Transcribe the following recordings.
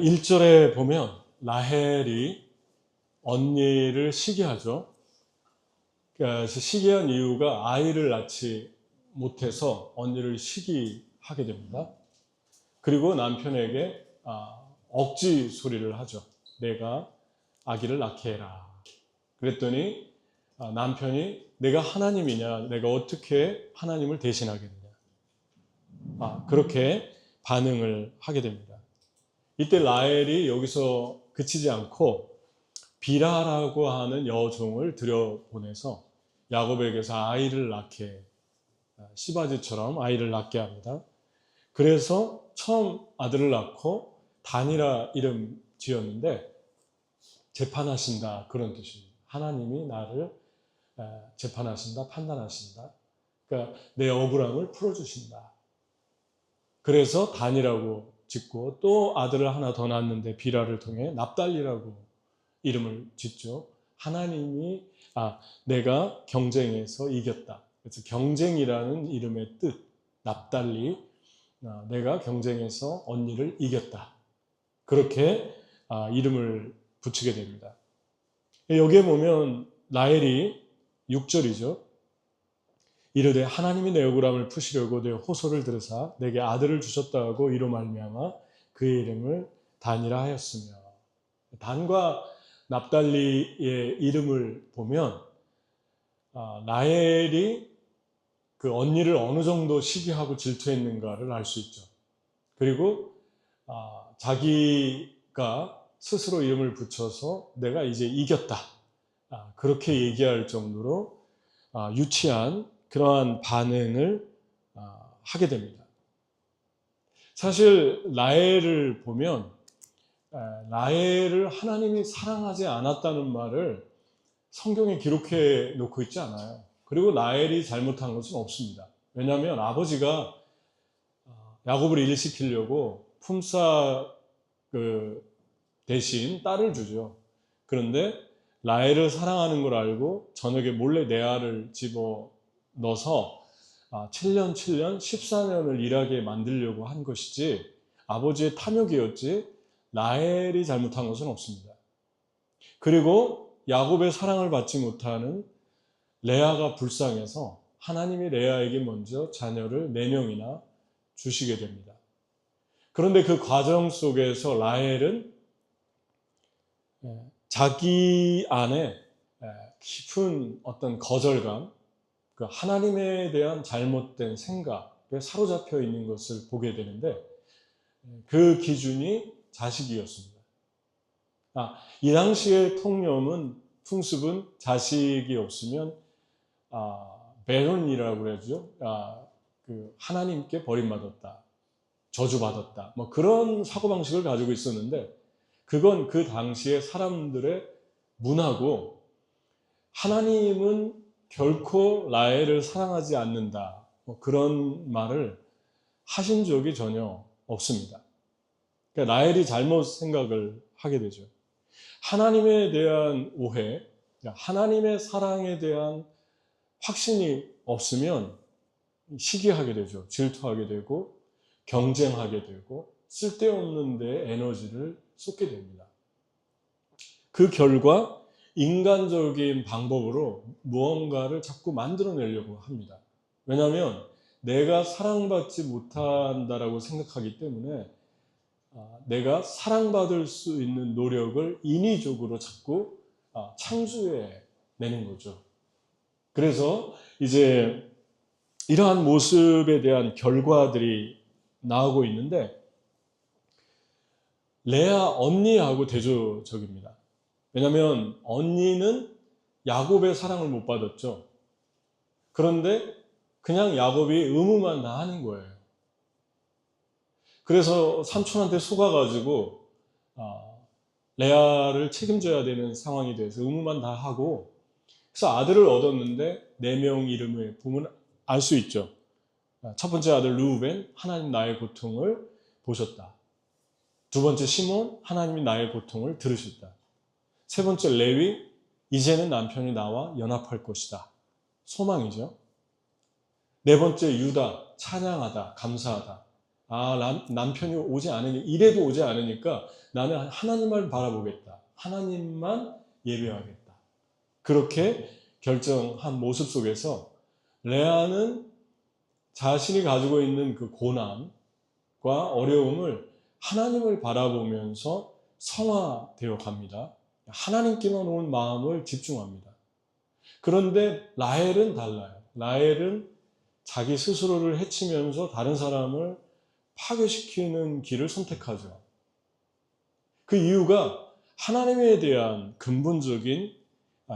1절에 보면 라헬이 언니를 시기하죠. 그래서 시기한 이유가 아이를 낳지 못해서 언니를 시기하게 됩니다. 그리고 남편에게 억지 소리를 하죠. 내가 아기를 낳게 해라. 그랬더니 남편이 내가 하나님이냐, 내가 어떻게 하나님을 대신하겠느냐. 그렇게 반응을 하게 됩니다. 이때 라헬이 여기서 그치지 않고 비라라고 하는 여종을 들여보내서 야곱에게서 아이를 낳게, 씨바지처럼 아이를 낳게 합니다. 그래서 처음 아들을 낳고 단이라 이름 지었는데 재판하신다, 그런 뜻입니다. 하나님이 나를 재판하신다, 판단하신다. 그러니까 내 억울함을 풀어주신다. 그래서 단이라고 짓고 또 아들을 하나 더 낳았는데 비라를 통해 납달리라고 이름을 짓죠. 하나님이 내가 경쟁에서 이겼다. 그래서 경쟁이라는 이름의 뜻, 납달리, 내가 경쟁에서 언니를 이겼다. 그렇게 이름을 붙이게 됩니다. 여기에 보면 라헬이 6절이죠. 이르되 하나님이 내 억울함을 푸시려고 내 호소를 들으사 내게 아들을 주셨다고 이로 말미암아 그의 이름을 단이라 하였으며, 단과 납달리의 이름을 보면 라헬이 그 언니를 어느 정도 시기하고 질투했는가를 알 수 있죠. 그리고 자기가 스스로 이름을 붙여서 내가 이제 이겼다, 그렇게 얘기할 정도로 유치한 그러한 반응을 하게 됩니다. 사실 라헬을 보면 라헬을 하나님이 사랑하지 않았다는 말을 성경에 기록해 놓고 있지 않아요. 그리고 라헬이 잘못한 것은 없습니다. 왜냐하면 아버지가 야곱을 일시키려고 품삯 대신 딸을 주죠. 그런데 라헬을 사랑하는 걸 알고 저녁에 몰래 레아를 집어 넣어서 7년 14년을 일하게 만들려고 한 것이지 아버지의 탐욕이었지 라헬이 잘못한 것은 없습니다. 그리고 야곱의 사랑을 받지 못하는 레아가 불쌍해서 하나님이 레아에게 먼저 자녀를 4명이나 주시게 됩니다. 그런데 그 과정 속에서 라헬은 자기 안에 깊은 어떤 거절감, 그 하나님에 대한 잘못된 생각에 사로잡혀 있는 것을 보게 되는데, 그 기준이 자식이었습니다. 이 당시의 통념은, 풍습은 자식이 없으면 베론이라고 그러죠. 그 하나님께 버림받았다, 저주받았다, 뭐 그런 사고방식을 가지고 있었는데, 그건 그 당시의 사람들의 문화고, 하나님은 결코 라헬을 사랑하지 않는다, 뭐 그런 말을 하신 적이 전혀 없습니다. 그러니까 라헬이 잘못 생각을 하게 되죠. 하나님에 대한 오해, 하나님의 사랑에 대한 확신이 없으면 시기하게 되죠. 질투하게 되고 경쟁하게 되고 쓸데없는 데 에너지를 쏟게 됩니다. 그 결과 인간적인 방법으로 무언가를 자꾸 만들어내려고 합니다. 왜냐하면 내가 사랑받지 못한다라고 생각하기 때문에 내가 사랑받을 수 있는 노력을 인위적으로 자꾸 창조해내는 거죠. 그래서 이제 이러한 모습에 대한 결과들이 나오고 있는데, 레아 언니하고 대조적입니다. 왜냐하면 언니는 야곱의 사랑을 못 받았죠. 그런데 그냥 야곱이 의무만 다 하는 거예요. 그래서 삼촌한테 속아가지고 레아를 책임져야 되는 상황이 돼서 의무만 다 하고, 그래서 아들을 얻었는데 4명 이름을 보면 알 수 있죠. 첫 번째 아들 르우벤, 하나님 나의 고통을 보셨다. 두 번째 시몬, 하나님이 나의 고통을 들으셨다. 세 번째 레위, 이제는 남편이 나와 연합할 것이다. 소망이죠. 네 번째 유다, 찬양하다, 감사하다. 남편이 오지 않으니, 이래도 오지 않으니까 나는 하나님만 바라보겠다. 하나님만 예배하겠다. 그렇게 결정한 모습 속에서 레아는 자신이 가지고 있는 그 고난과 어려움을 하나님을 바라보면서 성화되어 갑니다. 하나님께만 온 마음을 집중합니다. 그런데 라헬은 달라요. 라헬은 자기 스스로를 해치면서 다른 사람을 파괴시키는 길을 선택하죠. 그 이유가 하나님에 대한 근본적인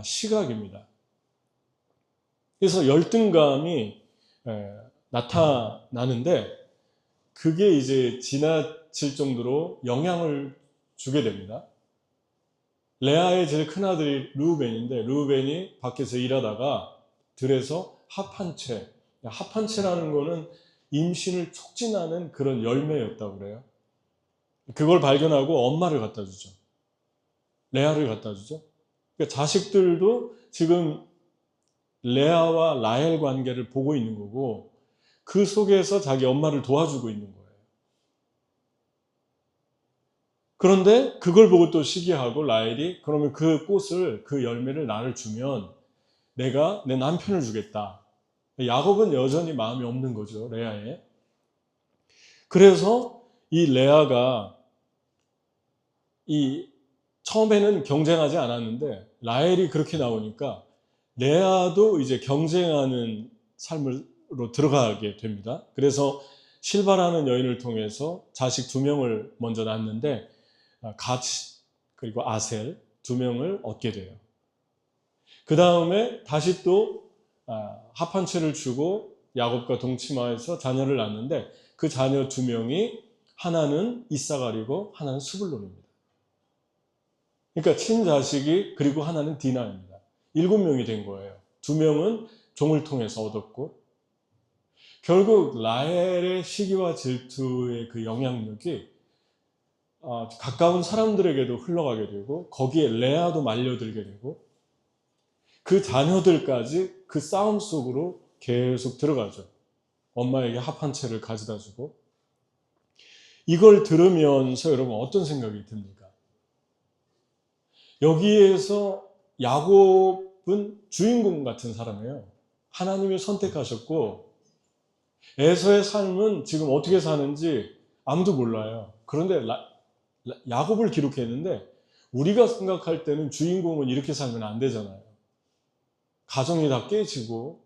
시각입니다. 그래서 열등감이 나타나는데 그게 이제 지나칠 정도로 영향을 주게 됩니다. 레아의 제일 큰아들이 르우벤인데 르우벤이 밖에서 일하다가 들에서 합한채라는 거는 임신을 촉진하는 그런 열매였다고 그래요. 그걸 발견하고 엄마를 갖다 주죠. 레아를 갖다 주죠. 그러니까 자식들도 지금 레아와 라헬 관계를 보고 있는 거고 그 속에서 자기 엄마를 도와주고 있는 거예요. 그런데 그걸 보고 또 시기하고 라헬이 그러면 그 꽃을, 그 열매를 나를 주면 내가 내 남편을 주겠다. 야곱은 여전히 마음이 없는 거죠, 레아에. 그래서 이 레아가 처음에는 경쟁하지 않았는데 라헬이 그렇게 나오니까 레아도 이제 경쟁하는 삶으로 들어가게 됩니다. 그래서 실바라는 여인을 통해서 자식 2명을 먼저 낳는데 갓 그리고 아셀 2명을 얻게 돼요. 그 다음에 다시 또 합한채를 주고 야곱과 동침하여서 자녀를 낳는데 그 자녀 2명이 하나는 이사갈이고 하나는 스불론입니다. 그러니까 친자식이 그리고 하나는 디나입니다. 7명이 된 거예요. 2명은 종을 통해서 얻었고 결국 라헬의 시기와 질투의 그 영향력이 가까운 사람들에게도 흘러가게 되고 거기에 레아도 말려들게 되고 그 자녀들까지 그 싸움 속으로 계속 들어가죠. 엄마에게 합한채를 가져다 주고. 이걸 들으면서 여러분 어떤 생각이 듭니까? 여기에서 야곱은 주인공 같은 사람이에요. 하나님이 선택하셨고 에서의 삶은 지금 어떻게 사는지 아무도 몰라요. 그런데 야곱을 기록했는데 우리가 생각할 때는 주인공은 이렇게 살면 안 되잖아요. 가정이 다 깨지고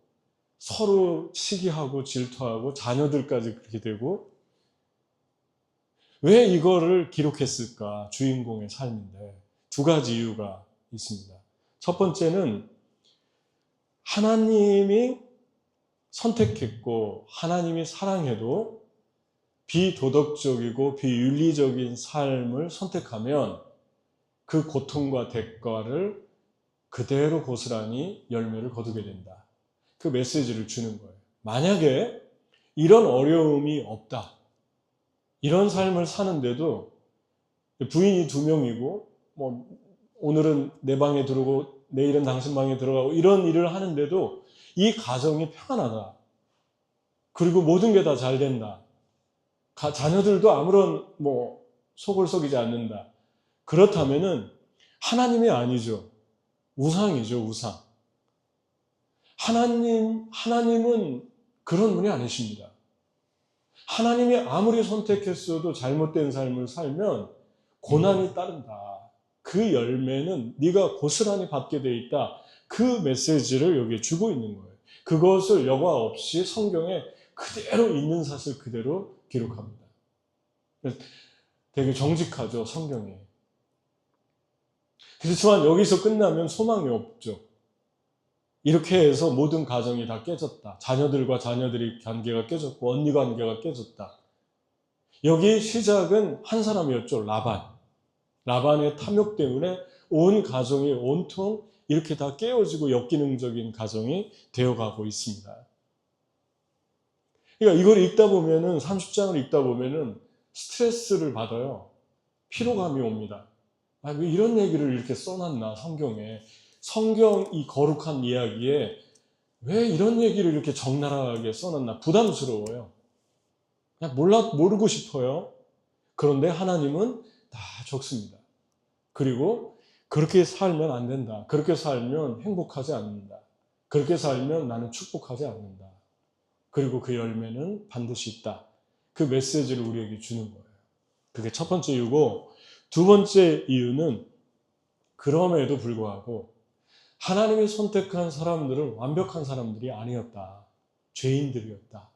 서로 시기하고 질투하고 자녀들까지 그렇게 되고 왜 이거를 기록했을까? 주인공의 삶인데 2가지 이유가 있습니다. 첫 번째는 하나님이 선택했고 하나님이 사랑해도 비도덕적이고 비윤리적인 삶을 선택하면 그 고통과 대가를 그대로 고스란히 열매를 거두게 된다. 그 메시지를 주는 거예요. 만약에 이런 어려움이 없다. 이런 삶을 사는데도 부인이 2명이고 뭐 오늘은 내 방에 들어오고 내일은 당신 방에 들어가고 이런 일을 하는데도 이 가정이 평안하다. 그리고 모든 게 다 잘 된다. 자녀들도 아무런 속을 썩이지 않는다. 그렇다면은 하나님이 아니죠. 우상이죠, 우상. 하나님은 그런 분이 아니십니다. 하나님이 아무리 선택했어도 잘못된 삶을 살면 고난이 따른다. 그 열매는 네가 고스란히 받게 돼 있다. 그 메시지를 여기에 주고 있는 거예요. 그것을 여과 없이 성경에 그대로 있는 사실 그대로 기록합니다. 되게 정직하죠, 성경이. 그렇지만 여기서 끝나면 소망이 없죠. 이렇게 해서 모든 가정이 다 깨졌다. 자녀들과 자녀들이 관계가 깨졌고 언니 관계가 깨졌다. 여기 시작은 한 사람이었죠. 라반의 탐욕 때문에 온 가정이 온통 이렇게 다 깨어지고 역기능적인 가정이 되어가고 있습니다. 그러니까 이걸 읽다 보면은 30장을 읽다 보면은 스트레스를 받아요. 피로감이 옵니다. 왜 이런 얘기를 이렇게 써놨나 성경에. 성경 이 거룩한 이야기에 왜 이런 얘기를 이렇게 적나라하게 써놨나 부담스러워요. 그냥 모르고 싶어요. 그런데 하나님은 다 적습니다. 그리고 그렇게 살면 안 된다. 그렇게 살면 행복하지 않는다. 그렇게 살면 나는 축복하지 않는다. 그리고 그 열매는 반드시 있다. 그 메시지를 우리에게 주는 거예요. 그게 첫 번째 이유고, 두 번째 이유는 그럼에도 불구하고 하나님이 선택한 사람들은 완벽한 사람들이 아니었다. 죄인들이었다.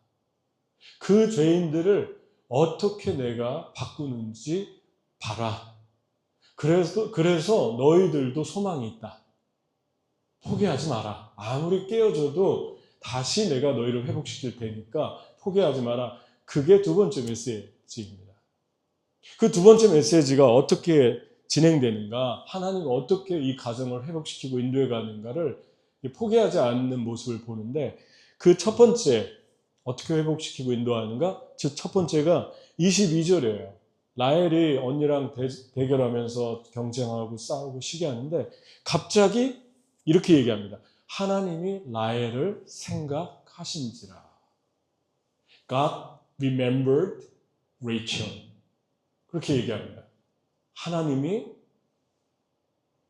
그 죄인들을 어떻게 내가 바꾸는지 봐라. 그래서 너희들도 소망이 있다. 포기하지 마라. 아무리 깨어져도 다시 내가 너희를 회복시킬 테니까 포기하지 마라. 그게 두 번째 메시지입니다. 그 두 번째 메시지가 어떻게 진행되는가, 하나님이 어떻게 이 가정을 회복시키고 인도해 가는가를 포기하지 않는 모습을 보는데, 그 첫 번째 어떻게 회복시키고 인도하는가? 즉 첫 번째가 22절이에요. 라헬이 언니랑 대결하면서 경쟁하고 싸우고 시기하는데 갑자기 이렇게 얘기합니다. 하나님이 라헬을 생각하신지라. God remembered Rachel. 그렇게 얘기합니다. 하나님이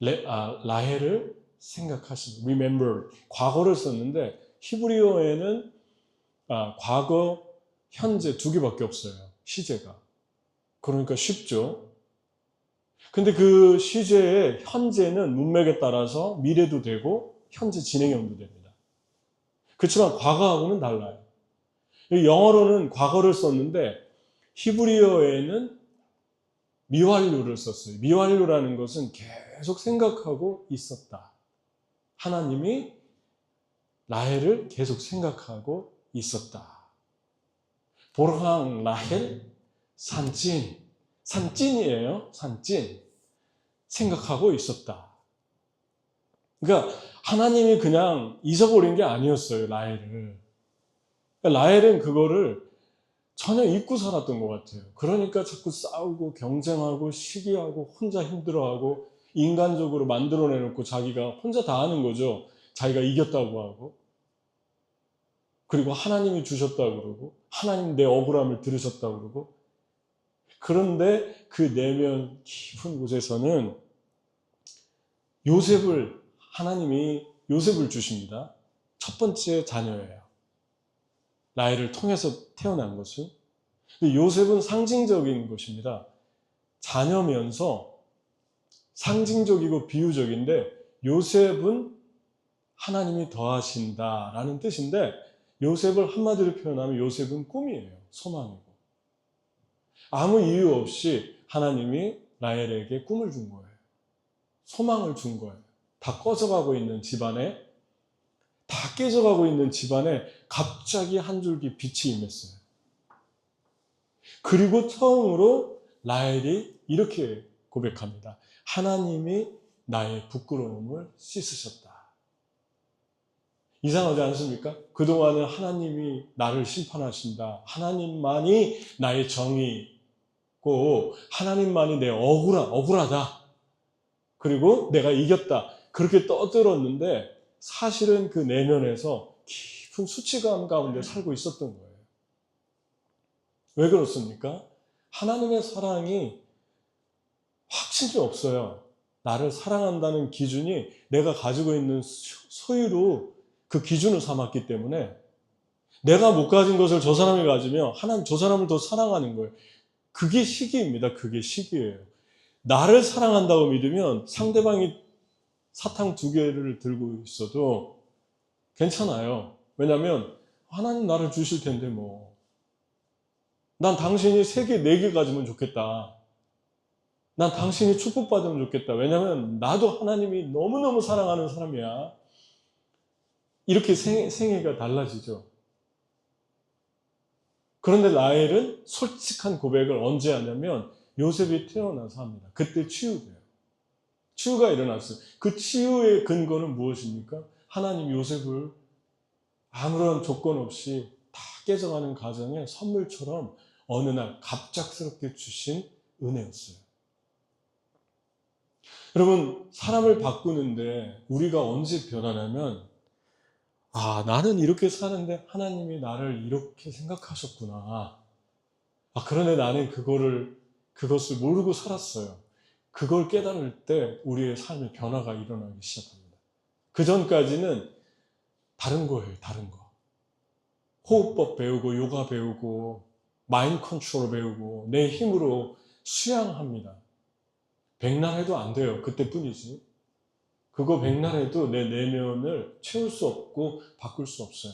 라헬을 생각하신다. remember, 과거를 썼는데 히브리어에는 과거, 현재 두 개밖에 없어요. 시제가. 그러니까 쉽죠. 근데 그 시제의 현재는 문맥에 따라서 미래도 되고 현재 진행형도 됩니다. 그렇지만 과거하고는 달라요. 영어로는 과거를 썼는데 히브리어에는 미완료를 썼어요. 미완료라는 것은 계속 생각하고 있었다. 하나님이 라헬을 계속 생각하고 있었다. 보르항 라헬 산찐. 산찐이에요. 산찐. 생각하고 있었다. 그러니까 하나님이 그냥 잊어버린 게 아니었어요. 라헬을. 그러니까 라헬은 그거를 전혀 잊고 살았던 것 같아요. 그러니까 자꾸 싸우고 경쟁하고 시기하고 혼자 힘들어하고 인간적으로 만들어내놓고 자기가 혼자 다 하는 거죠. 자기가 이겼다고 하고, 그리고 하나님이 주셨다고 그러고, 하나님 내 억울함을 들으셨다고 그러고. 그런데 그 내면 깊은 곳에서는 하나님이 요셉을 주십니다. 첫 번째 자녀예요. 라헬을 통해서 태어난 것은. 근데 요셉은 상징적인 것입니다. 자녀면서 상징적이고 비유적인데, 요셉은 하나님이 더하신다라는 뜻인데, 요셉을 한마디로 표현하면 요셉은 꿈이에요. 소망이고. 아무 이유 없이 하나님이 라헬에게 꿈을 준 거예요. 소망을 준 거예요. 다 꺼져가고 있는 집안에, 다 깨져가고 있는 집안에 갑자기 한 줄기 빛이 임했어요. 그리고 처음으로 라헬이 이렇게 고백합니다. 하나님이 나의 부끄러움을 씻으셨다. 이상하지 않습니까? 그동안은 하나님이 나를 심판하신다. 하나님만이 나의 정의고 하나님만이 내 억울하다. 그리고 내가 이겼다. 그렇게 떠들었는데 사실은 그 내면에서 깊은 수치감 가운데 살고 있었던 거예요. 왜 그렇습니까? 하나님의 사랑이 확신이 없어요. 나를 사랑한다는 기준이 내가 가지고 있는 소유로 그 기준을 삼았기 때문에 내가 못 가진 것을 저 사람이 가지면 하나님 저 사람을 더 사랑하는 거예요. 그게 시기입니다. 그게 시기예요. 나를 사랑한다고 믿으면 상대방이 사탕 2개를 들고 있어도 괜찮아요. 왜냐하면 하나님 나를 주실 텐데 뭐. 난 당신이 3개, 4개 가지면 좋겠다. 난 당신이 축복받으면 좋겠다. 왜냐하면 나도 하나님이 너무너무 사랑하는 사람이야. 이렇게 생애가 달라지죠. 그런데 라헬은 솔직한 고백을 언제 하냐면 요셉이 태어나서 합니다. 그때 치유돼요. 치유가 일어났어요. 그 치유의 근거는 무엇입니까? 하나님 요셉을 아무런 조건 없이 다 깨져가는 가정에 선물처럼 어느 날 갑작스럽게 주신 은혜였어요. 여러분, 사람을 바꾸는데 우리가 언제 변하냐면 나는 이렇게 사는데 하나님이 나를 이렇게 생각하셨구나. 그런데 나는 그것을 모르고 살았어요. 그걸 깨달을 때 우리의 삶의 변화가 일어나기 시작합니다. 그 전까지는 다른 거예요, 다른 거. 호흡법 배우고, 요가 배우고, 마인드 컨트롤 배우고, 내 힘으로 수양합니다. 백날 해도 안 돼요. 그때뿐이지. 그거 백날 해도 내 내면을 채울 수 없고 바꿀 수 없어요.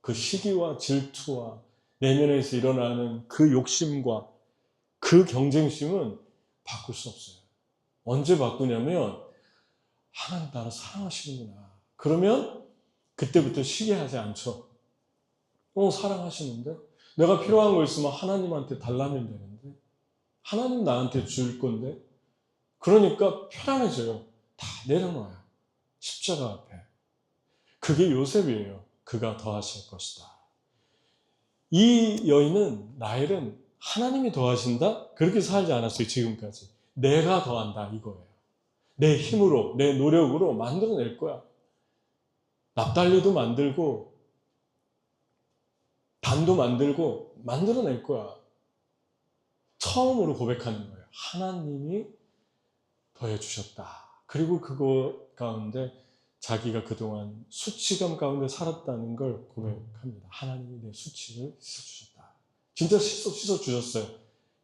그 시기와 질투와 내면에서 일어나는 그 욕심과 그 경쟁심은 바꿀 수 없어요. 언제 바꾸냐면 하나님 나를 사랑하시는구나. 그러면 그때부터 시기하지 않죠. 사랑하시는데? 내가 필요한 거 있으면 하나님한테 달라면 되는데? 하나님 나한테 줄 건데? 그러니까 편안해져요. 다 내려놔요. 십자가 앞에. 그게 요셉이에요. 그가 더하실 것이다. 이 여인은, 라헬은 하나님이 더하신다? 그렇게 살지 않았어요, 지금까지. 내가 더한다, 이거예요. 내 힘으로, 내 노력으로 만들어낼 거야. 납달리도 만들고, 단도 만들고, 만들어낼 거야. 처음으로 고백하는 거예요. 하나님이 더해주셨다. 그리고 그거 가운데 자기가 그동안 수치감 가운데 살았다는 걸 고백합니다. 하나님이 내 수치를 씻어주셨다. 진짜 씻어주셨어요.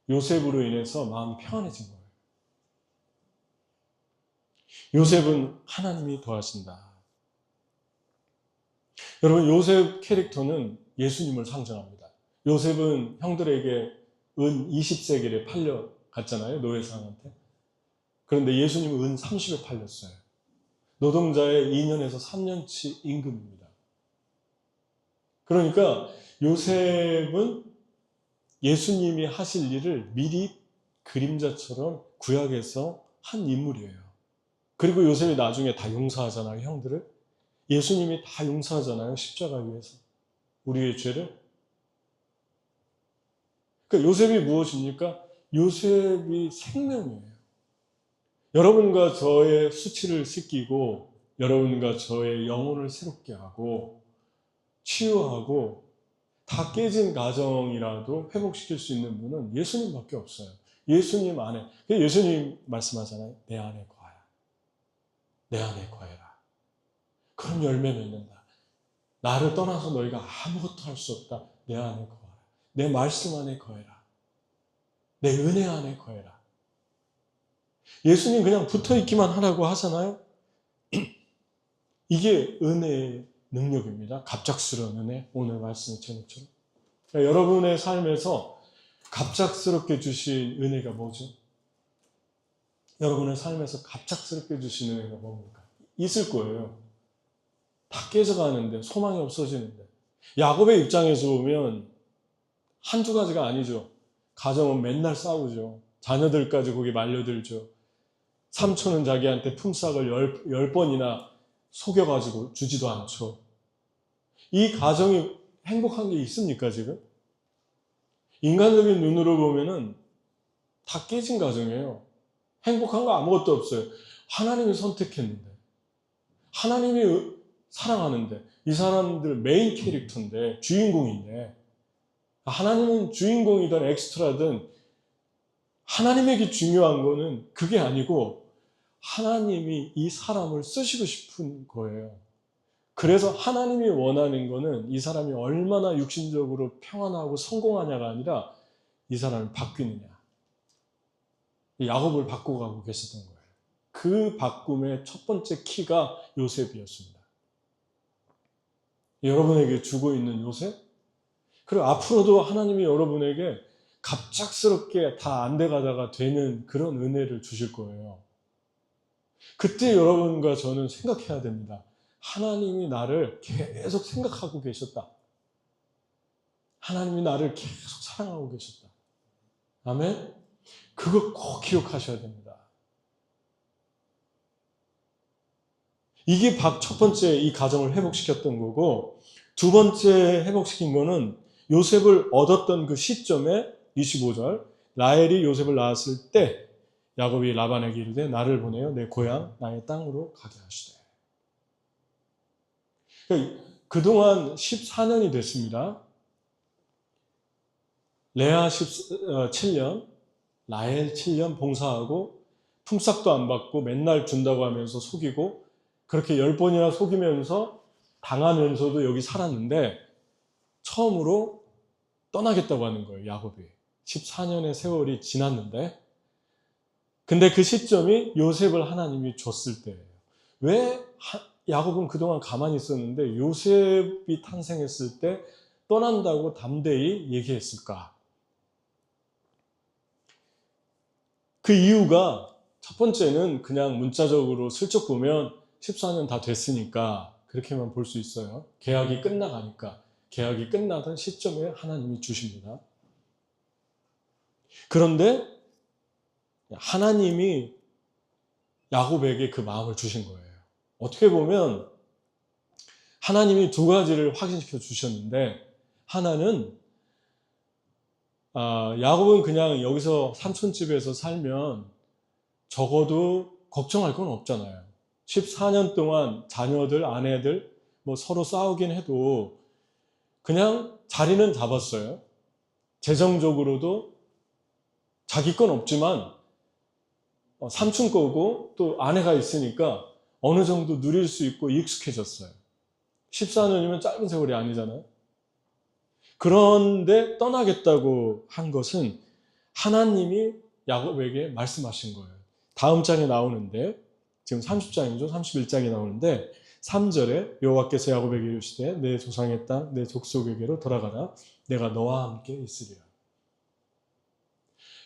요셉으로 인해서 마음이 평안해진 거예요. 요셉은 하나님이 더하신다. 여러분, 요셉 캐릭터는 예수님을 상징합니다. 요셉은 형들에게 은 20세겔에 팔려갔잖아요. 노예상한테. 그런데 예수님은 은 30에 팔렸어요. 노동자의 2년에서 3년치 임금입니다. 그러니까 요셉은 예수님이 하실 일을 미리 그림자처럼 구약에서 한 인물이에요. 그리고 요셉이 나중에 다 용서하잖아요, 형들을. 예수님이 다 용서하잖아요, 십자가 위에서. 우리의 죄를. 그러니까 요셉이 무엇입니까? 요셉이 생명이에요. 여러분과 저의 수치를 씻기고 여러분과 저의 영혼을 새롭게 하고 치유하고 다 깨진 가정이라도 회복시킬 수 있는 분은 예수님밖에 없어요. 예수님 안에. 예수님 말씀하잖아요. 내 안에 거하라. 내 안에 거해라. 그럼 열매 맺는다. 나를 떠나서 너희가 아무것도 할 수 없다. 내 안에 거하라. 내 말씀 안에 거해라. 내 은혜 안에 거해라. 예수님 그냥 붙어있기만 하라고 하잖아요. 이게 은혜의 능력입니다. 갑작스러운 은혜. 오늘 말씀의 제목처럼. 그러니까 여러분의 삶에서 갑작스럽게 주신 은혜가 뭐죠? 여러분의 삶에서 갑작스럽게 주신 은혜가 뭡니까? 있을 거예요. 다 깨져가는데, 소망이 없어지는데. 야곱의 입장에서 보면 한두 가지가 아니죠. 가정은 맨날 싸우죠. 자녀들까지 거기 말려들죠. 삼촌은 자기한테 품삯을 10번이나 속여가지고 주지도 않죠. 이 가정이 행복한 게 있습니까, 지금? 인간적인 눈으로 보면은 다 깨진 가정이에요. 행복한 거 아무것도 없어요. 하나님이 선택했는데, 하나님이 사랑하는데, 이 사람들 메인 캐릭터인데, 주인공인데, 하나님은 주인공이든 엑스트라든 하나님에게 중요한 거는 그게 아니고 하나님이 이 사람을 쓰시고 싶은 거예요. 그래서 하나님이 원하는 거는 이 사람이 얼마나 육신적으로 평안하고 성공하냐가 아니라 이 사람을 바뀌느냐. 야곱을 바꿔가고 계시던 거예요. 그 바꿈의 첫 번째 키가 요셉이었습니다. 여러분에게 주고 있는 요셉? 그리고 앞으로도 하나님이 여러분에게 갑작스럽게 다 안 돼가다가 되는 그런 은혜를 주실 거예요. 그때 여러분과 저는 생각해야 됩니다. 하나님이 나를 계속 생각하고 계셨다. 하나님이 나를 계속 사랑하고 계셨다. 아멘? 그거 꼭 기억하셔야 됩니다. 이게 첫 번째 이 가정을 회복시켰던 거고, 두 번째 회복시킨 거는 요셉을 얻었던 그 시점에 25절 라헬이 요셉을 낳았을 때 야곱이 라반에게 이르되 나를 보내어 내 고향 나의 땅으로 가게 하시되. 그동안 14년이 됐습니다. 레아 7년, 라헬 7년 봉사하고 품삯도 안 받고 맨날 준다고 하면서 속이고 그렇게 10번이나 속이면서 당하면서도 여기 살았는데 처음으로 떠나겠다고 하는 거예요, 야곱이. 14년의 세월이 지났는데 근데 그 시점이 요셉을 하나님이 줬을 때예요. 왜 야곱은 그동안 가만히 있었는데 요셉이 탄생했을 때 떠난다고 담대히 얘기했을까? 그 이유가 첫 번째는 그냥 문자적으로 슬쩍 보면 14년 다 됐으니까 그렇게만 볼 수 있어요. 계약이 끝나가니까. 계약이 끝나던 시점에 하나님이 주십니다. 그런데 하나님이 야곱에게 그 마음을 주신 거예요. 어떻게 보면 하나님이 두 가지를 확인시켜 주셨는데 하나는 야곱은 그냥 여기서 삼촌집에서 살면 적어도 걱정할 건 없잖아요. 14년 동안 자녀들, 아내들 뭐 서로 싸우긴 해도 그냥 자리는 잡았어요. 재정적으로도 자기 건 없지만 삼촌 거고 또 아내가 있으니까 어느 정도 누릴 수 있고 익숙해졌어요. 14년이면 짧은 세월이 아니잖아요. 그런데 떠나겠다고 한 것은 하나님이 야곱에게 말씀하신 거예요. 다음 장에 나오는데 지금 30장이죠. 31장에 나오는데 3절에 여호와께서 야곱에게 이르시되 내 조상의 땅 내 족속에게로 돌아가라 내가 너와 함께 있으리라.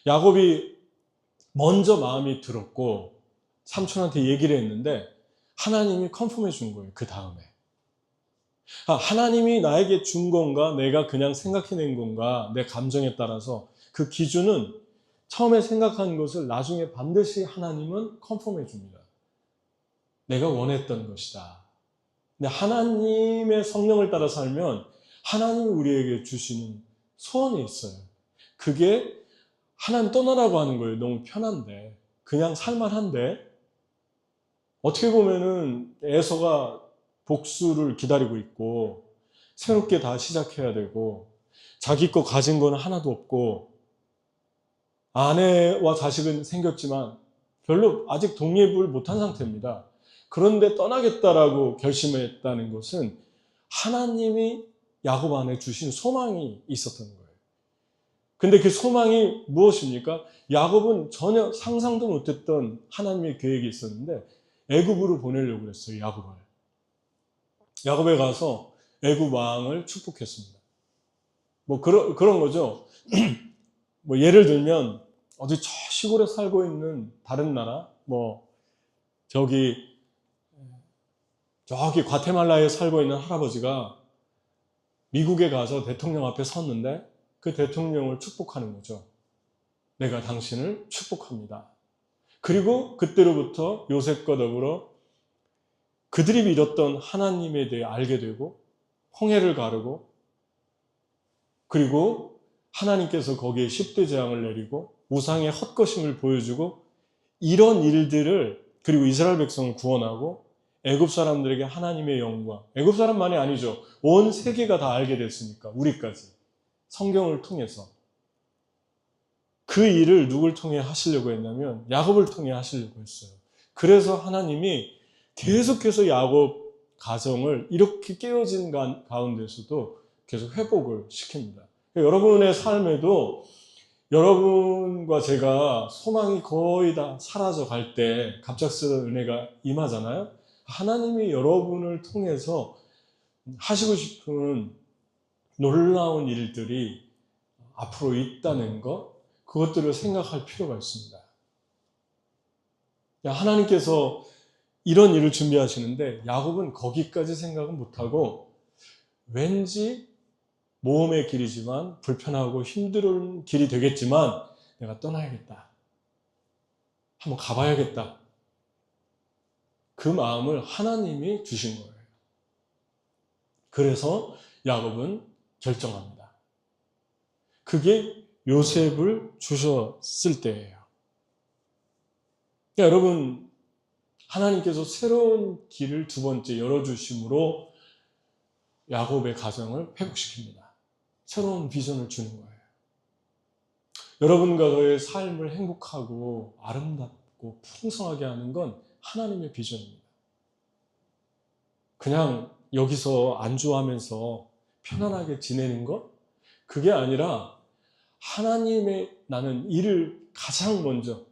야곱이 먼저 마음이 들었고 삼촌한테 얘기를 했는데 하나님이 컨펌해 준 거예요. 그 다음에 하나님이 나에게 준 건가 내가 그냥 생각해낸 건가 내 감정에 따라서 그 기준은 처음에 생각한 것을 나중에 반드시 하나님은 컨펌해 줍니다. 내가 원했던 것이다. 근데 하나님의 성령을 따라 살면 하나님이 우리에게 주시는 소원이 있어요. 그게 하나님 떠나라고 하는 거예요. 너무 편한데 그냥 살만한데 어떻게 보면은 에서가 복수를 기다리고 있고 새롭게 다 시작해야 되고 자기 거 가진 거는 하나도 없고 아내와 자식은 생겼지만 별로 아직 독립을 못한 상태입니다. 그런데 떠나겠다라고 결심했다는 것은 하나님이 야곱 안에 주신 소망이 있었던 거예요. 근데 그 소망이 무엇입니까? 야곱은 전혀 상상도 못했던 하나님의 계획이 있었는데 애굽으로 보내려고 그랬어요. 야곱에 가서 애굽 왕을 축복했습니다. 뭐 그런 거죠. 뭐 예를 들면 어디 저 시골에 살고 있는 다른 나라 뭐 저기 과테말라에 살고 있는 할아버지가 미국에 가서 대통령 앞에 섰는데 그 대통령을 축복하는 거죠. 내가 당신을 축복합니다. 그리고 그때로부터 요셉과 더불어 그들이 믿었던 하나님에 대해 알게 되고 홍해를 가르고 그리고 하나님께서 거기에 십대재앙을 내리고 우상의 헛것임을 보여주고 이런 일들을 그리고 이스라엘 백성을 구원하고 애굽 사람들에게 하나님의 영광 애굽 사람만이 아니죠. 온 세계가 다 알게 됐으니까 우리까지 성경을 통해서 그 일을 누굴 통해 하시려고 했냐면 야곱을 통해 하시려고 했어요. 그래서 하나님이 계속해서 야곱 가정을 이렇게 깨어진 가운데서도 계속 회복을 시킵니다. 여러분의 삶에도 여러분과 제가 소망이 거의 다 사라져 갈 때 갑작스러운 은혜가 임하잖아요. 하나님이 여러분을 통해서 하시고 싶은 놀라운 일들이 앞으로 있다는 것, 그것들을 생각할 필요가 있습니다. 하나님께서 이런 일을 준비하시는데 야곱은 거기까지 생각은 못하고 왠지 모험의 길이지만 불편하고 힘든 길이 되겠지만 내가 떠나야겠다. 한번 가봐야겠다. 그 마음을 하나님이 주신 거예요. 그래서 야곱은 결정합니다. 그게 요셉을 주셨을 때예요. 그러니까 여러분 하나님께서 새로운 길을 두 번째 열어주심으로 야곱의 가정을 회복시킵니다. 새로운 비전을 주는 거예요. 여러분과의 삶을 행복하고 아름답고 풍성하게 하는 건 하나님의 비전입니다. 그냥 여기서 안주하면서 편안하게 지내는 것? 그게 아니라 하나님의 나는 이를 가장 먼저,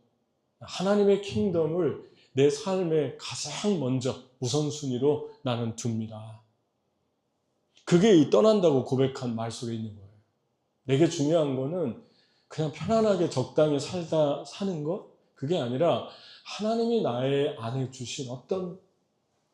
하나님의 킹덤을 내 삶에 가장 먼저 우선순위로 나는 둡니다. 그게 이 떠난다고 고백한 말 속에 있는 거예요. 내게 중요한 거는 그냥 편안하게 적당히 사는 것? 그게 아니라 하나님이 나의 안에 주신 어떤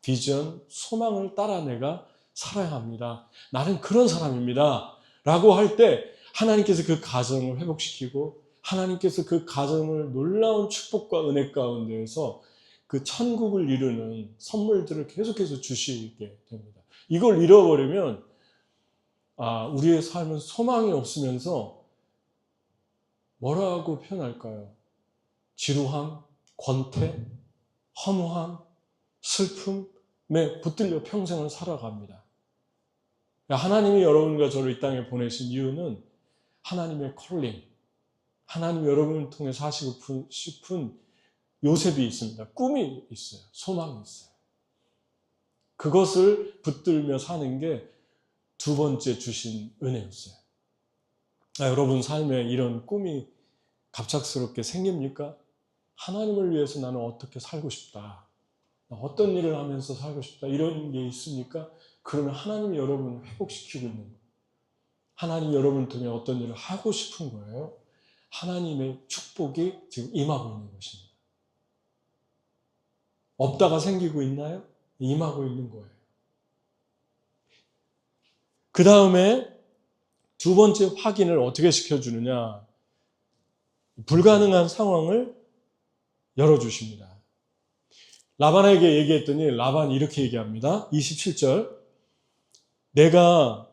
비전, 소망을 따라 내가 살아야 합니다. 나는 그런 사람입니다. 라고 할 때 하나님께서 그 가정을 회복시키고 하나님께서 그 가정을 놀라운 축복과 은혜 가운데에서 그 천국을 이루는 선물들을 계속해서 주시게 됩니다. 이걸 잃어버리면 우리의 삶은 소망이 없으면서 뭐라고 표현할까요? 지루함, 권태, 허무함, 슬픔에 붙들려 평생을 살아갑니다. 하나님이 여러분과 저를 이 땅에 보내신 이유는 하나님의 콜링, 하나님이 여러분을 통해 사시고 싶은 요셉이 있습니다. 꿈이 있어요. 소망이 있어요. 그것을 붙들며 사는 게 두 번째 주신 은혜였어요. 여러분 삶에 이런 꿈이 갑작스럽게 생깁니까? 하나님을 위해서 나는 어떻게 살고 싶다. 어떤 일을 하면서 살고 싶다. 이런 게 있습니까? 그러면 하나님이 여러분을 회복시키고 있는 거예요. 하나님이 여러분을 통해 어떤 일을 하고 싶은 거예요. 하나님의 축복이 지금 임하고 있는 것입니다. 없다가 생기고 있나요? 임하고 있는 거예요. 그 다음에 두 번째 확인을 어떻게 시켜주느냐. 불가능한 상황을 열어주십니다. 라반에게 얘기했더니 라반이 이렇게 얘기합니다. 27절. 내가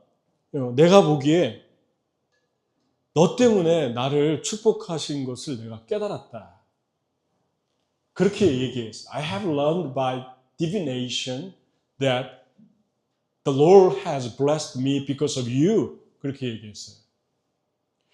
보기에 너 때문에 나를 축복하신 것을 내가 깨달았다. 그렇게 얘기했어요. I have learned by divination that the Lord has blessed me because of you. 그렇게 얘기했어요.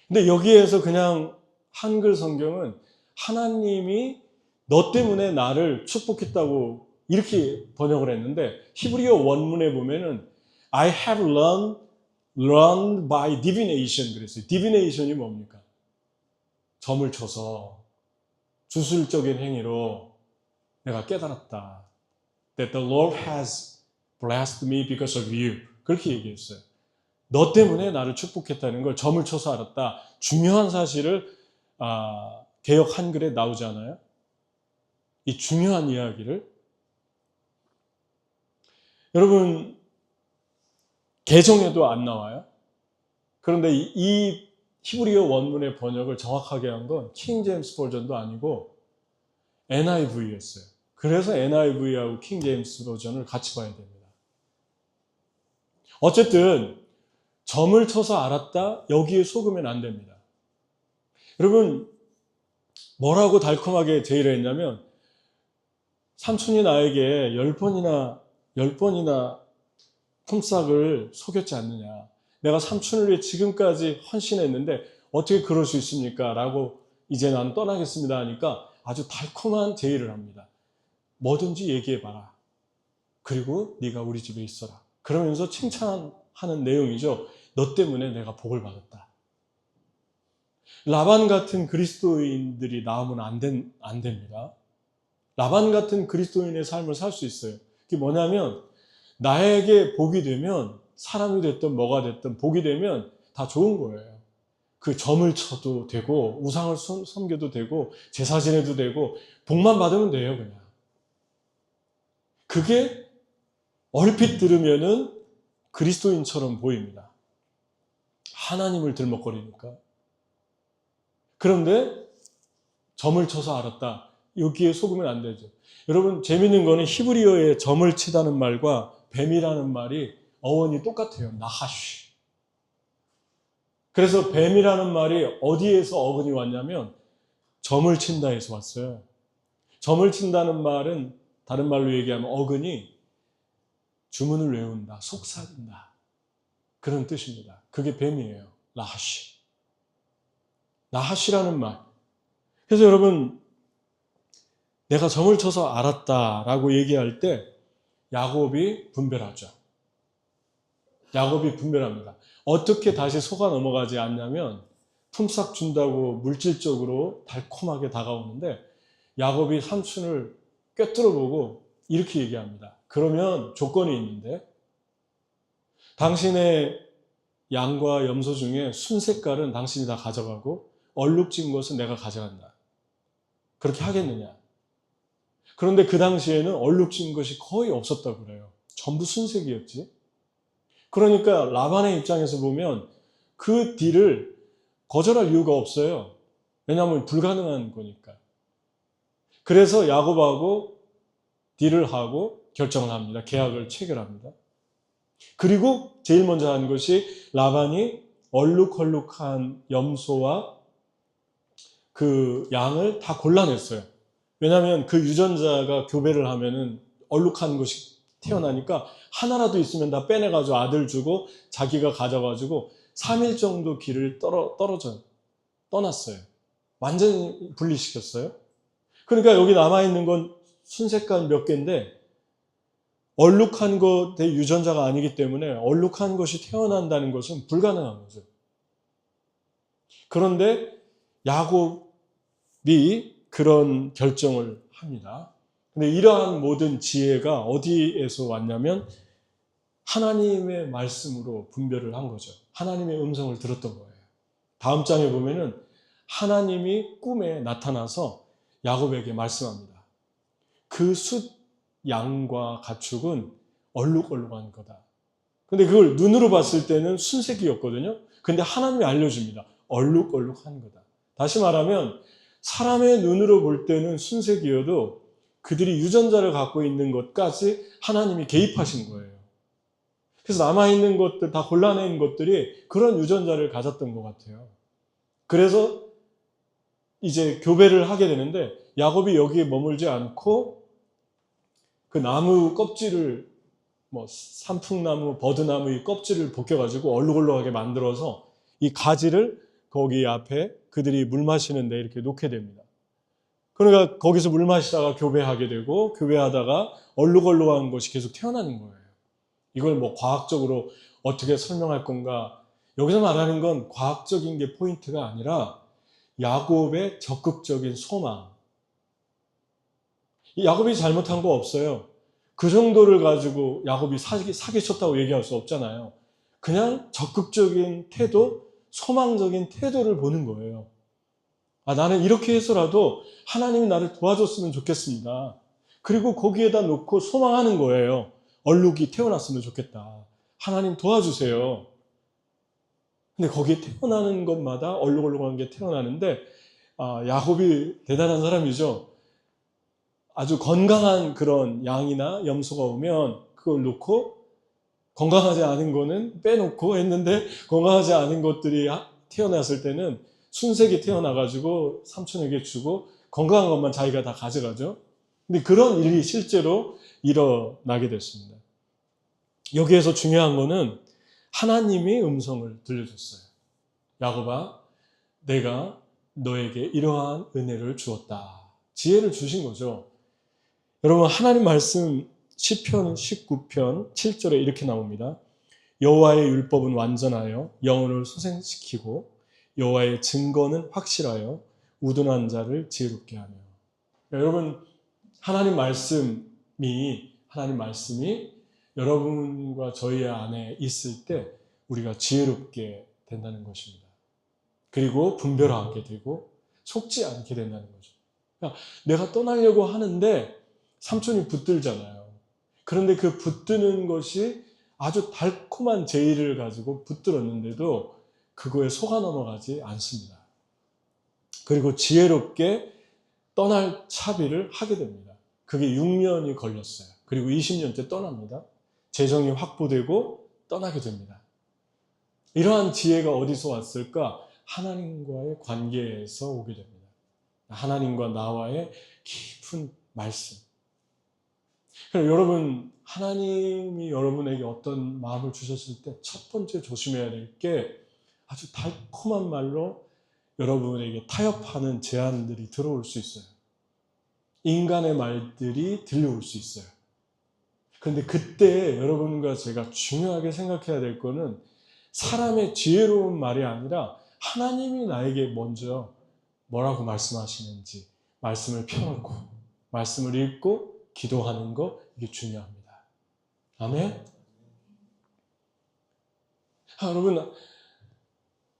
근데 여기에서 그냥 한글 성경은 하나님이 너 때문에 나를 축복했다고 이렇게 번역을 했는데 히브리어 원문에 보면은 I have learned by divination 그랬어요. divination이 뭡니까? 점을 쳐서 주술적인 행위로 내가 깨달았다. That the Lord has blessed me because of you. 그렇게 얘기했어요. 너 때문에 나를 축복했다는 걸 점을 쳐서 알았다. 중요한 사실을 개역 한글에 나오지 않아요? 이 중요한 이야기를 여러분 개정에도 안 나와요. 그런데 이 히브리어 원문의 번역을 정확하게 한 건 킹 제임스 버전도 아니고 NIV였어요. 그래서 NIV하고 킹 제임스 버전을 같이 봐야 됩니다. 어쨌든 점을 쳐서 알았다. 여기에 속으면 안 됩니다. 여러분 뭐라고 달콤하게 제의를 했냐면 삼촌이 나에게 10번이나 품삯을 속였지 않느냐. 내가 삼촌을 위해 지금까지 헌신했는데 어떻게 그럴 수 있습니까? 라고 이제 나는 떠나겠습니다 하니까 아주 달콤한 제의를 합니다. 뭐든지 얘기해봐라. 그리고 네가 우리 집에 있어라. 그러면서 칭찬하는 내용이죠. 너 때문에 내가 복을 받았다. 라반 같은 그리스도인들이 나오면 안 됩니다. 라반 같은 그리스도인의 삶을 살 수 있어요. 그게 뭐냐면 나에게 복이 되면 사람이 됐든 뭐가 됐든 복이 되면 다 좋은 거예요. 그 점을 쳐도 되고 우상을 섬겨도 되고 제사 지내도 되고 복만 받으면 돼요 그냥. 그게 얼핏 들으면은 그리스도인처럼 보입니다. 하나님을 들먹거리니까. 그런데 점을 쳐서 알았다. 여기에 속으면 안 되죠. 여러분 재밌는 거는 히브리어에 점을 치다는 말과 뱀이라는 말이 어원이 똑같아요. 나하쉬. 그래서 뱀이라는 말이 어디에서 어근이 왔냐면 점을 친다에서 왔어요. 점을 친다는 말은 다른 말로 얘기하면 어근이 주문을 외운다, 속삭인다. 그런 뜻입니다. 그게 뱀이에요. 나하쉬. 나하시라는 말. 그래서 여러분, 내가 점을 쳐서 알았다라고 얘기할 때 야곱이 분별하죠. 야곱이 분별합니다. 어떻게 다시 속아 넘어가지 않냐면 품삯 준다고 물질적으로 달콤하게 다가오는데 야곱이 삼촌을 꿰뚫어 보고 이렇게 얘기합니다. 그러면 조건이 있는데 당신의 양과 염소 중에 순색깔은 당신이 다 가져가고 얼룩진 것은 내가 가져간다. 그렇게 하겠느냐? 그런데 그 당시에는 얼룩진 것이 거의 없었다고 그래요. 전부 순색이었지. 그러니까 라반의 입장에서 보면 그 딜을 거절할 이유가 없어요. 왜냐하면 불가능한 거니까. 그래서 야곱하고 딜을 하고 결정을 합니다. 계약을 체결합니다. 그리고 제일 먼저 한 것이 라반이 얼룩덜룩한 염소와 그 양을 다 골라냈어요. 왜냐하면 그 유전자가 교배를 하면은 얼룩한 것이 태어나니까 하나라도 있으면 다 빼내가지고 아들 주고 자기가 가져가지고 3일 정도 길을 떠났어요. 완전히 분리시켰어요. 그러니까 여기 남아있는 건 순색깔 몇 개인데 얼룩한 것의 유전자가 아니기 때문에 얼룩한 것이 태어난다는 것은 불가능한 거죠. 그런데 야곱이 그런 결정을 합니다. 근데 이러한 모든 지혜가 어디에서 왔냐면 하나님의 말씀으로 분별을 한 거죠. 하나님의 음성을 들었던 거예요. 다음 장에 보면은 하나님이 꿈에 나타나서 야곱에게 말씀합니다. 그 숫 양과 가축은 얼룩얼룩한 거다. 근데 그걸 눈으로 봤을 때는 순색이었거든요. 근데 하나님이 알려줍니다. 얼룩얼룩한 거다. 다시 말하면 사람의 눈으로 볼 때는 순색이어도 그들이 유전자를 갖고 있는 것까지 하나님이 개입하신 거예요. 그래서 남아있는 것들, 다 골라낸 것들이 그런 유전자를 가졌던 것 같아요. 그래서 이제 교배를 하게 되는데 야곱이 여기에 머물지 않고 그 나무 껍질을 산풍나무, 버드나무의 껍질을 벗겨가지고 얼룩얼룩하게 만들어서 이 가지를 거기 앞에 그들이 물 마시는데 이렇게 놓게 됩니다. 그러니까 거기서 물 마시다가 교배하게 되고 교배하다가 얼룩얼룩한 것이 계속 태어나는 거예요. 이걸 과학적으로 어떻게 설명할 건가? 여기서 말하는 건 과학적인 게 포인트가 아니라 야곱의 적극적인 소망. 야곱이 잘못한 거 없어요. 그 정도를 가지고 야곱이 사기쳤다고 얘기할 수 없잖아요. 그냥 적극적인 태도, 소망적인 태도를 보는 거예요. 나는 이렇게 해서라도 하나님이 나를 도와줬으면 좋겠습니다. 그리고 거기에다 놓고 소망하는 거예요. 얼룩이 태어났으면 좋겠다. 하나님 도와주세요. 근데 거기에 태어나는 것마다 얼룩얼룩한 게 태어나는데 야곱이 대단한 사람이죠. 아주 건강한 그런 양이나 염소가 오면 그걸 놓고 건강하지 않은 거는 빼놓고 했는데 건강하지 않은 것들이 태어났을 때는 순색이 태어나가지고 삼촌에게 주고 건강한 것만 자기가 다 가져가죠. 근데 그런 일이 실제로 일어나게 됐습니다. 여기에서 중요한 거는 하나님이 음성을 들려줬어요. 야곱아, 내가 너에게 이러한 은혜를 주었다. 지혜를 주신 거죠. 여러분, 하나님 말씀 시편 19편 7절에 이렇게 나옵니다. 여호와의 율법은 완전하여 영혼을 소생시키고 여호와의 증거는 확실하여 우둔한 자를 지혜롭게 하며. 여러분, 하나님 말씀이 여러분과 저희 안에 있을 때 우리가 지혜롭게 된다는 것입니다. 그리고 분별하게 되고 속지 않게 된다는 거죠. 그러니까 내가 떠나려고 하는데 삼촌이 붙들잖아요. 그런데 그 붙드는 것이 아주 달콤한 제의를 가지고 붙들었는데도 그거에 속아 넘어가지 않습니다. 그리고 지혜롭게 떠날 차비를 하게 됩니다. 그게 6년이 걸렸어요. 그리고 20년째 떠납니다. 재정이 확보되고 떠나게 됩니다. 이러한 지혜가 어디서 왔을까? 하나님과의 관계에서 오게 됩니다. 하나님과 나와의 깊은 말씀. 그럼 여러분, 하나님이 여러분에게 어떤 마음을 주셨을 때 첫 번째 조심해야 될 게 아주 달콤한 말로 여러분에게 타협하는 제안들이 들어올 수 있어요. 인간의 말들이 들려올 수 있어요. 그런데 그때 여러분과 제가 중요하게 생각해야 될 거는 사람의 지혜로운 말이 아니라 하나님이 나에게 먼저 뭐라고 말씀하시는지 말씀을 펴놓고 말씀을 읽고 기도하는 거, 이게 중요합니다. 아멘? 여러분,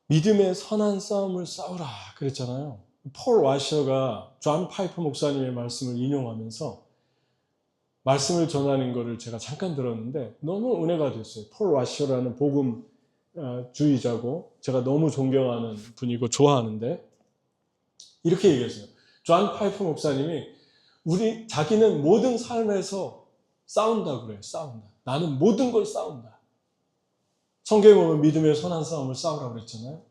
믿음의 선한 싸움을 싸우라 그랬잖아요. 폴 와셔가 존 파이퍼 목사님의 말씀을 인용하면서 말씀을 전하는 것을 제가 잠깐 들었는데 너무 은혜가 됐어요. 폴 와셔라는 복음주의자고 제가 너무 존경하는 분이고 좋아하는데 이렇게 얘기했어요. 존 파이퍼 목사님이 자기는 모든 삶에서 싸운다 그래요. 싸운다. 나는 모든 걸 싸운다. 성경에 보면 믿음의 선한 싸움을 싸우라고 그랬잖아요.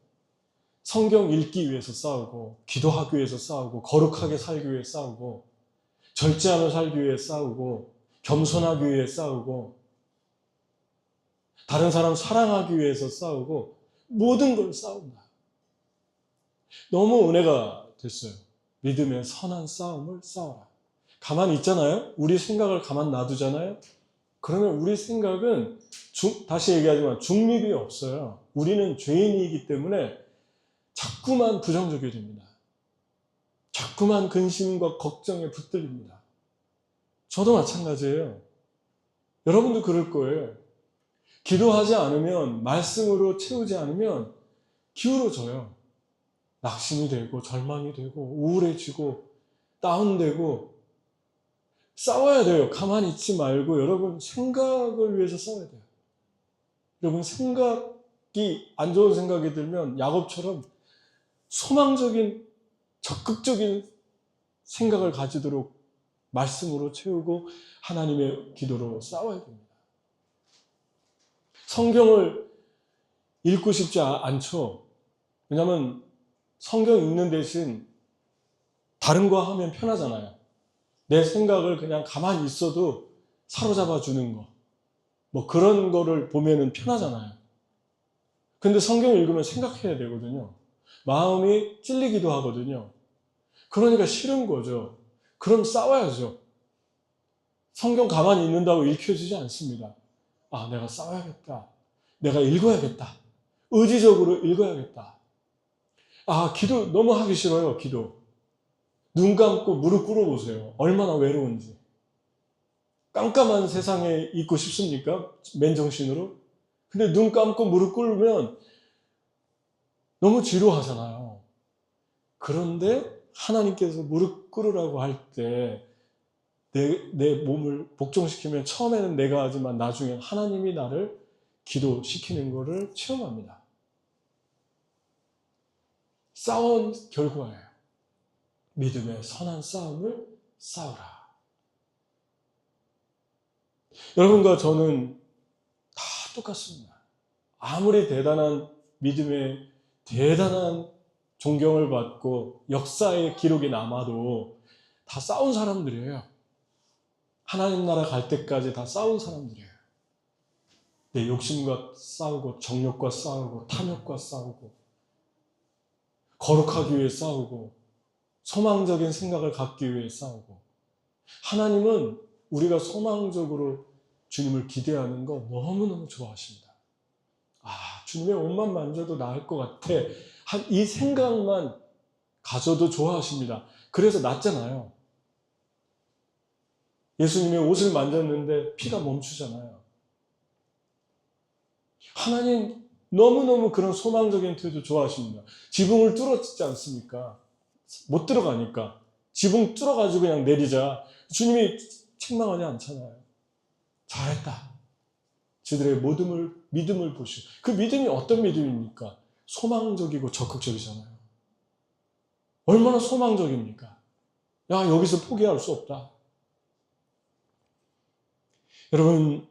성경 읽기 위해서 싸우고, 기도하기 위해서 싸우고, 거룩하게 살기 위해 싸우고, 절제하며 살기 위해 싸우고, 겸손하기 위해 싸우고, 다른 사람 사랑하기 위해서 싸우고, 모든 걸 싸운다. 너무 은혜가 됐어요. 믿음의 선한 싸움을 싸워라. 가만히 있잖아요. 우리 생각을 가만 놔두잖아요. 그러면 우리 생각은 다시 얘기하지만 중립이 없어요. 우리는 죄인이기 때문에 자꾸만 부정적이 됩니다. 자꾸만 근심과 걱정에 붙들립니다. 저도 마찬가지예요. 여러분도 그럴 거예요. 기도하지 않으면, 말씀으로 채우지 않으면 기울어져요. 낙심이 되고 절망이 되고 우울해지고 다운되고 싸워야 돼요. 가만히 있지 말고 여러분 생각을 위해서 싸워야 돼요. 여러분 생각이 안 좋은 생각이 들면 야곱처럼 소망적인 적극적인 생각을 가지도록 말씀으로 채우고 하나님의 기도로 싸워야 됩니다. 성경을 읽고 싶지 않죠. 왜냐하면 성경 읽는 대신 다른 거 하면 편하잖아요. 내 생각을 그냥 가만히 있어도 사로잡아 주는 거. 뭐 그런 거를 보면은 편하잖아요. 근데 성경을 읽으면 생각해야 되거든요. 마음이 찔리기도 하거든요. 그러니까 싫은 거죠. 그럼 싸워야죠. 성경 가만히 있는다고 읽혀지지 않습니다. 아, 내가 싸워야겠다. 내가 읽어야겠다. 의지적으로 읽어야겠다. 아, 기도 너무 하기 싫어요, 기도. 눈 감고 무릎 꿇어보세요. 얼마나 외로운지. 깜깜한 세상에 있고 싶습니까? 맨정신으로? 근데 눈 감고 무릎 꿇으면 너무 지루하잖아요. 그런데 하나님께서 무릎 꿇으라고 할 때 내 몸을 복종시키면 처음에는 내가 하지만 나중에 하나님이 나를 기도시키는 것을 체험합니다. 싸운 결과예요. 믿음의 선한 싸움을 싸우라. 여러분과 저는 다 똑같습니다. 아무리 대단한 믿음의 대단한 존경을 받고 역사의 기록이 남아도 다 싸운 사람들이에요. 하나님 나라 갈 때까지 다 싸운 사람들이에요. 내 욕심과 싸우고 정욕과 싸우고 탐욕과 싸우고 거룩하기 위해 싸우고 소망적인 생각을 갖기 위해 싸우고 하나님은 우리가 소망적으로 주님을 기대하는 거 너무너무 좋아하십니다. 아, 주님의 옷만 만져도 나을 것 같아. 이 생각만 가져도 좋아하십니다. 그래서 낫잖아요. 예수님의 옷을 만졌는데 피가 멈추잖아요. 하나님 너무너무 그런 소망적인 태도 좋아하십니다. 지붕을 뚫었지 않습니까? 못 들어가니까. 지붕 뚫어가지고 그냥 내리자. 주님이 책망하지 않잖아요. 잘했다. 저들의 믿음을 보시고. 그 믿음이 어떤 믿음입니까? 소망적이고 적극적이잖아요. 얼마나 소망적입니까? 야, 여기서 포기할 수 없다. 여러분,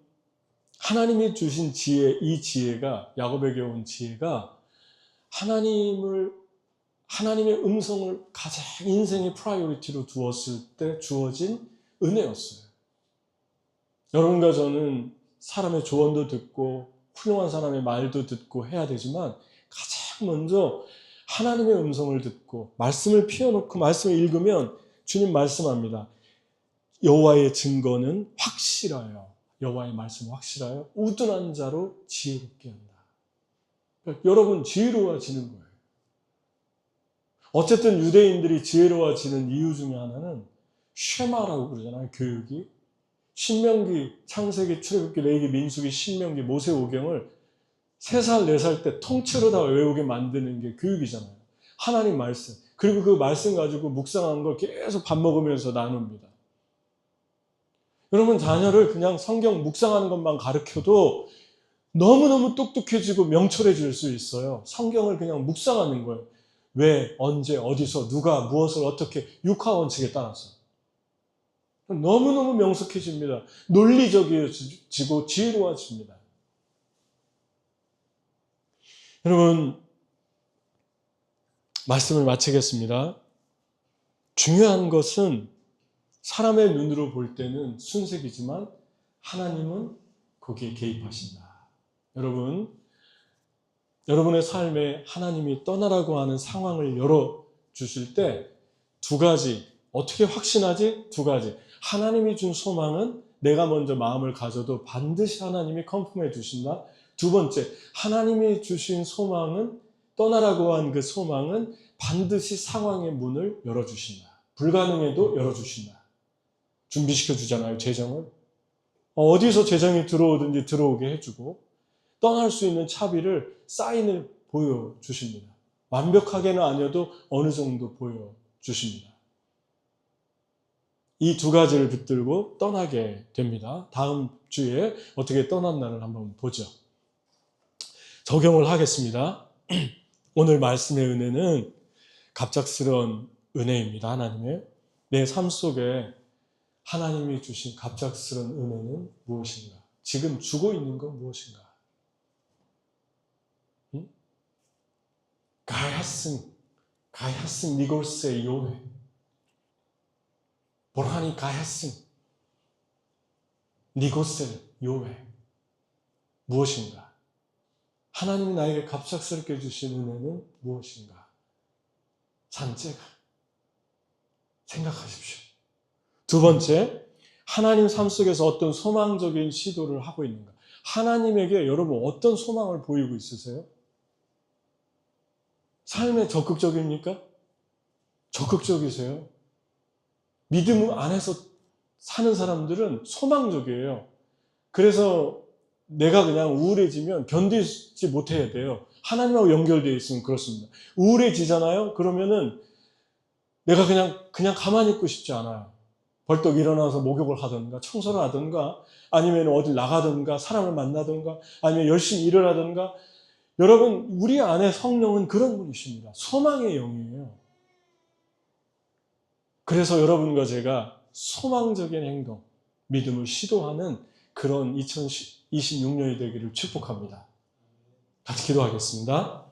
하나님이 주신 지혜, 이 지혜가, 야곱에게 온 지혜가 하나님의 음성을 가장 인생의 프라이어리티로 두었을 때 주어진 은혜였어요. 여러분과 저는 사람의 조언도 듣고 훌륭한 사람의 말도 듣고 해야 되지만 가장 먼저 하나님의 음성을 듣고 말씀을 피워놓고 말씀을 읽으면 주님 말씀합니다. 여호와의 증거는 확실하여, 여호와의 말씀은 확실하여 우둔한 자로 지혜롭게 한다. 그러니까 여러분 지혜로워지는 거예요. 어쨌든 유대인들이 지혜로워지는 이유 중에 하나는 쉐마라고 그러잖아요. 교육이. 신명기, 창세기, 출애굽기, 레위기, 민수기, 신명기, 모세오경을 3살, 4살 때 통째로 다 외우게 만드는 게 교육이잖아요. 하나님 말씀. 그리고 그 말씀 가지고 묵상한 걸 계속 밥 먹으면서 나눕니다. 여러분 자녀를 그냥 성경 묵상하는 것만 가르쳐도 너무너무 똑똑해지고 명철해질 수 있어요. 성경을 그냥 묵상하는 거예요. 왜, 언제, 어디서, 누가, 무엇을 어떻게, 육하원칙에 따라서. 너무너무 명석해집니다. 논리적이어지고 지혜로워집니다. 여러분, 말씀을 마치겠습니다. 중요한 것은 사람의 눈으로 볼 때는 순색이지만 하나님은 거기에 개입하신다. 여러분, 여러분의 삶에 하나님이 떠나라고 하는 상황을 열어주실 때 2가지, 어떻게 확신하지? 2가지. 하나님이 준 소망은 내가 먼저 마음을 가져도 반드시 하나님이 컨펌해 주신다. 2번째, 하나님이 주신 소망은, 떠나라고 한 그 소망은 반드시 상황의 문을 열어주신다. 불가능해도 열어주신다. 준비시켜 주잖아요, 재정을. 어디서 재정이 들어오든지 들어오게 해주고, 떠날 수 있는 차비를, 사인을 보여주십니다. 완벽하게는 아니어도 어느 정도 보여주십니다. 이 2가지를 붙들고 떠나게 됩니다. 다음 주에 어떻게 떠났나를 한번 보죠. 적용을 하겠습니다. 오늘 말씀의 은혜는 갑작스러운 은혜입니다. 하나님의. 내 삶 속에 하나님이 주신 갑작스러운 은혜는 무엇인가? 지금 주고 있는 건 무엇인가? 가야승 니골세 요회. 보라니 가야승 니골세 요회. 무엇인가? 하나님이 나에게 갑작스럽게 주신 은혜는 무엇인가? 산재가. 생각하십시오. 2번째, 하나님 삶 속에서 어떤 소망적인 시도를 하고 있는가? 하나님에게 여러분 어떤 소망을 보이고 있으세요? 삶에 적극적입니까? 적극적이세요? 믿음 안에서 사는 사람들은 소망적이에요. 그래서 내가 그냥 우울해지면 견디지 못해야 돼요. 하나님하고 연결되어 있으면 그렇습니다. 우울해지잖아요? 그러면은 내가 그냥 가만히 있고 싶지 않아요. 벌떡 일어나서 목욕을 하든가 청소를 하든가 아니면 어딜 나가든가 사람을 만나든가 아니면 열심히 일을 하든가. 여러분, 우리 안에 성령은 그런 분이십니다. 소망의 영이에요. 그래서 여러분과 제가 소망적인 행동, 믿음을 시도하는 그런 2026년이 되기를 축복합니다. 같이 기도하겠습니다.